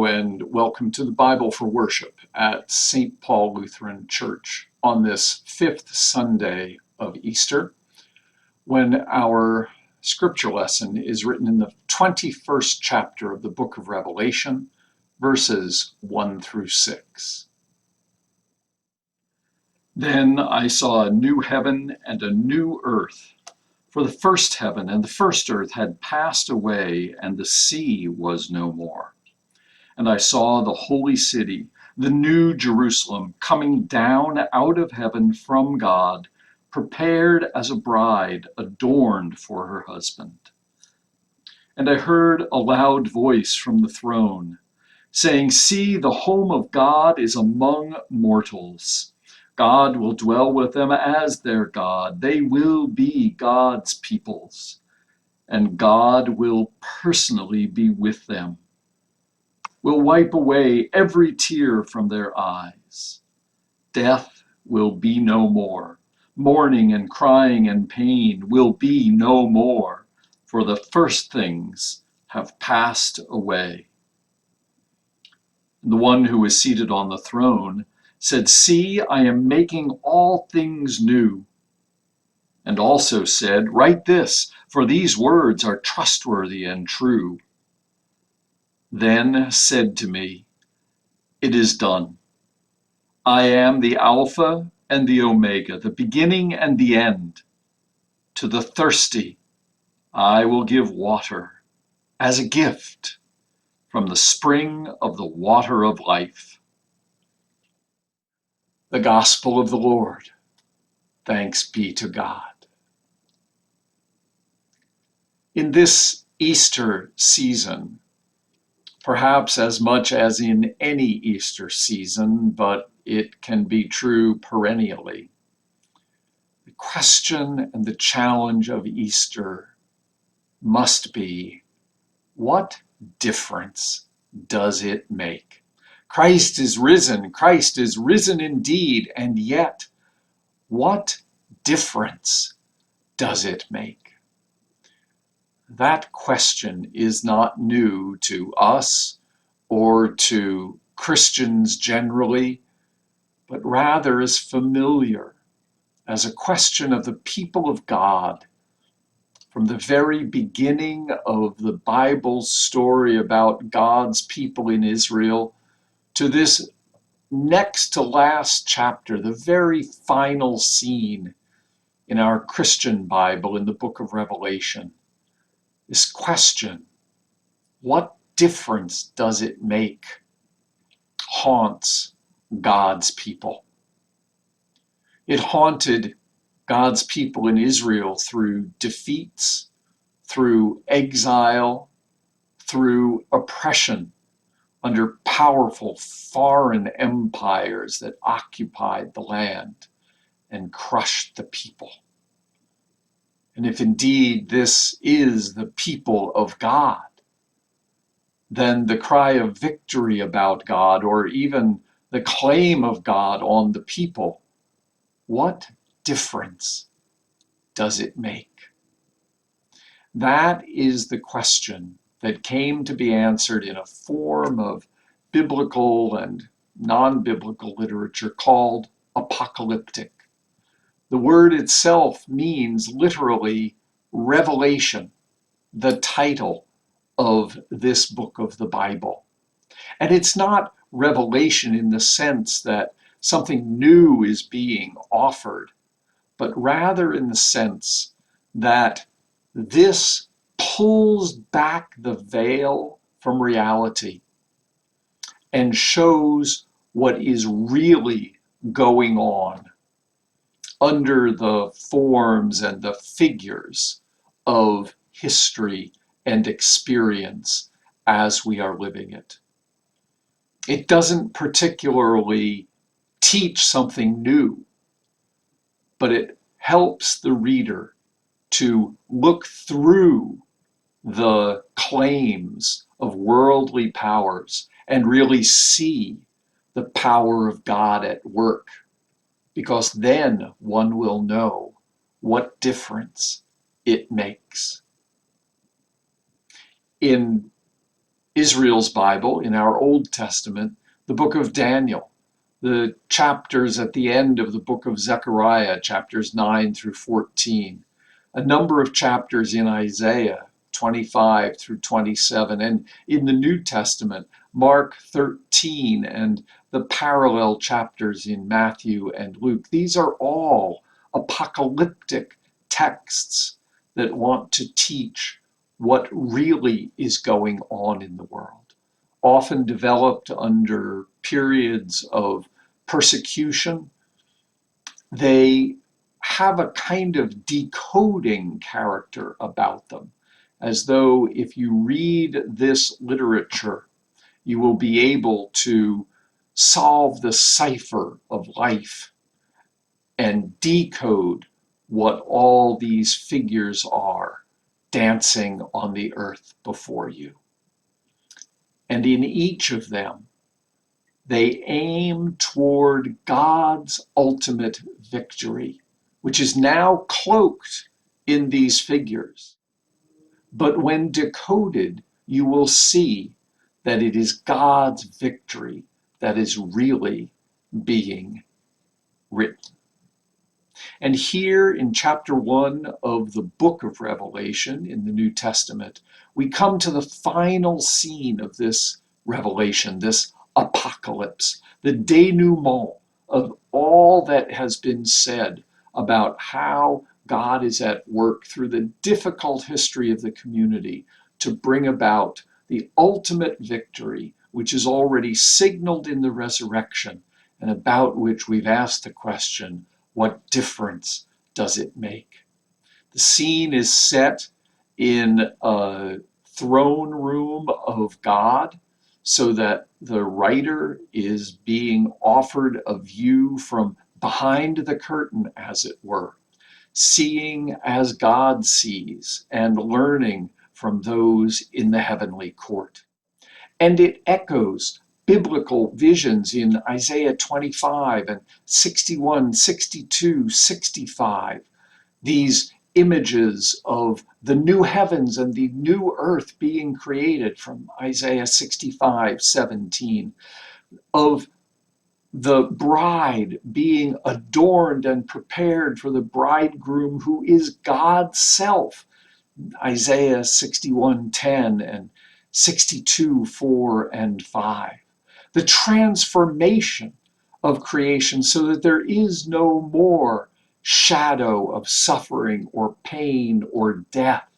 Hello and welcome to the Bible for Worship at St. Paul Lutheran Church on this fifth Sunday of Easter, when our scripture lesson is written in the 21st chapter of the book of Revelation, verses 1 through 6. Then I saw a new heaven and a new earth, for the first heaven and the first earth had passed away, and the sea was no more. And I saw the holy city, the new Jerusalem, coming down out of heaven from God, prepared as a bride adorned for her husband. And I heard a loud voice from the throne, saying, "See, the home of God is among mortals. God will dwell with them as their God. They will be God's peoples, and God will personally be with them. Will wipe away every tear from their eyes. Death will be no more. Mourning and crying and pain will be no more, for the first things have passed away." The one who is seated on the throne said, "See, I am making all things new." And also said, "Write this, for these words are trustworthy and true." Then said to me, "It is done. I am the Alpha and the Omega, the beginning and the end. To the thirsty, I will give water as a gift from the spring of the water of life." The Gospel of the Lord. Thanks be to God. In this Easter season, perhaps as much as in any Easter season, but it can be true perennially, the question and the challenge of Easter must be, what difference does it make? Christ is risen indeed, and yet, what difference does it make? That question is not new to us or to Christians generally, but rather is familiar as a question of the people of God. From the very beginning of the Bible's story about God's people in Israel to this next to last chapter, the very final scene in our Christian Bible in the book of Revelation, this question, what difference does it make, haunts God's people. It haunted God's people in Israel through defeats, through exile, through oppression under powerful foreign empires that occupied the land and crushed the people. And if indeed this is the people of God, then the cry of victory about God, or even the claim of God on the people, what difference does it make? That is the question that came to be answered in a form of biblical and non-biblical literature called apocalyptic. The word itself means literally revelation, the title of this book of the Bible. And it's not revelation in the sense that something new is being offered, but rather in the sense that this pulls back the veil from reality and shows what is really going on under the forms and the figures of history and experience as we are living it. It doesn't particularly teach something new, but it helps the reader to look through the claims of worldly powers and really see the power of God at work, because then one will know what difference it makes. In Israel's Bible, in our Old Testament, the book of Daniel, the chapters at the end of the book of Zechariah, chapters 9 through 14, a number of chapters in Isaiah, 25 through 27, and in the New Testament, Mark 13 and the parallel chapters in Matthew and Luke. These are all apocalyptic texts that want to teach what really is going on in the world, often developed under periods of persecution. They have a kind of decoding character about them, as though if you read this literature, you will be able to solve the cipher of life and decode what all these figures are dancing on the earth before you. And in each of them, they aim toward God's ultimate victory, which is now cloaked in these figures. But when decoded, you will see that it is God's victory that is really being written. And here in chapter 1 of the book of Revelation in the New Testament, we come to the final scene of this revelation, this apocalypse, the denouement of all that has been said about how God is at work through the difficult history of the community to bring about the ultimate victory, which is already signaled in the resurrection, and about which we've asked the question, what difference does it make? The scene is set in a throne room of God, so that the writer is being offered a view from behind the curtain, as it were, seeing as God sees and learning from those in the heavenly court. And it echoes biblical visions in Isaiah 25 and 61, 62, 65. These images of the new heavens and the new earth being created from Isaiah 65, 17, of the bride being adorned and prepared for the bridegroom who is God's self, Isaiah 61:10 and 62:4 and 5. The transformation of creation so that there is no more shadow of suffering or pain or death,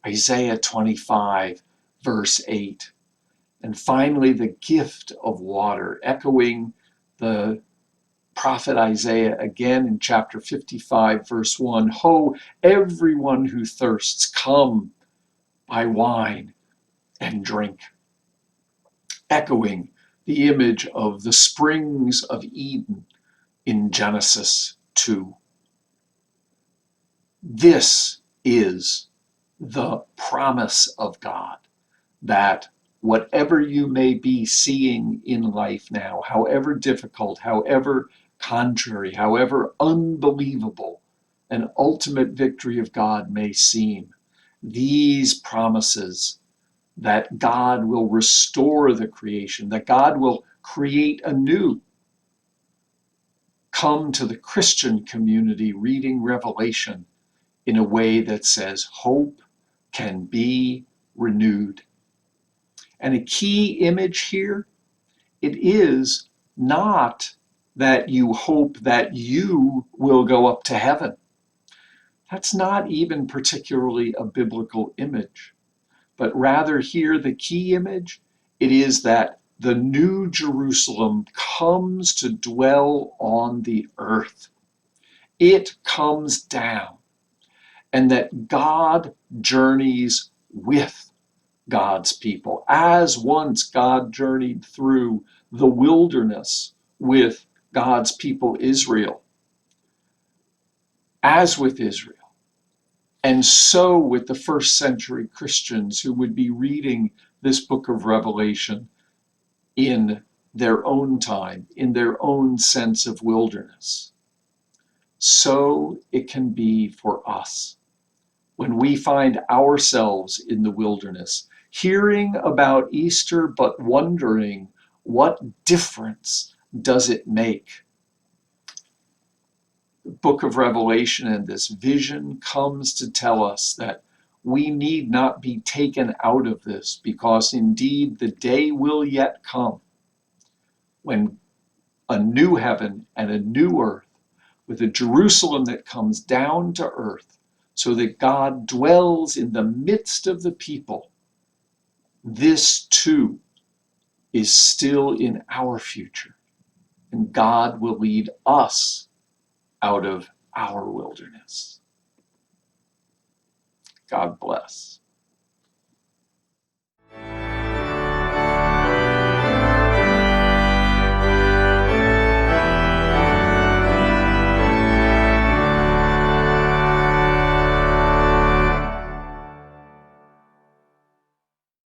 Isaiah 25, verse 8. And finally, the gift of water, echoing the prophet Isaiah again in chapter 55, verse 1. Ho, everyone who thirsts, come, buy wine and drink. Echoing the image of the springs of Eden in Genesis 2. This is the promise of God, that whatever you may be seeing in life now, however difficult, however contrary, however unbelievable an ultimate victory of God may seem, these promises that God will restore the creation, that God will create anew, come to the Christian community reading Revelation in a way that says hope can be renewed. And a key image here, it is not that you hope that you will go up to heaven. That's not even particularly a biblical image. But rather here, the key image, it is that the new Jerusalem comes to dwell on the earth. It comes down, and that God journeys with God's people, as once God journeyed through the wilderness with God's people Israel, as with Israel. And so with the first century Christians who would be reading this book of Revelation in their own time, in their own sense of wilderness. So it can be for us. When we find ourselves in the wilderness, hearing about Easter but wondering, what difference does it make? The book of Revelation and this vision comes to tell us that we need not be taken out of this, because indeed the day will yet come when a new heaven and a new earth, with a Jerusalem that comes down to earth, so that God dwells in the midst of the people. This too is still in our future, and God will lead us out of our wilderness. God bless.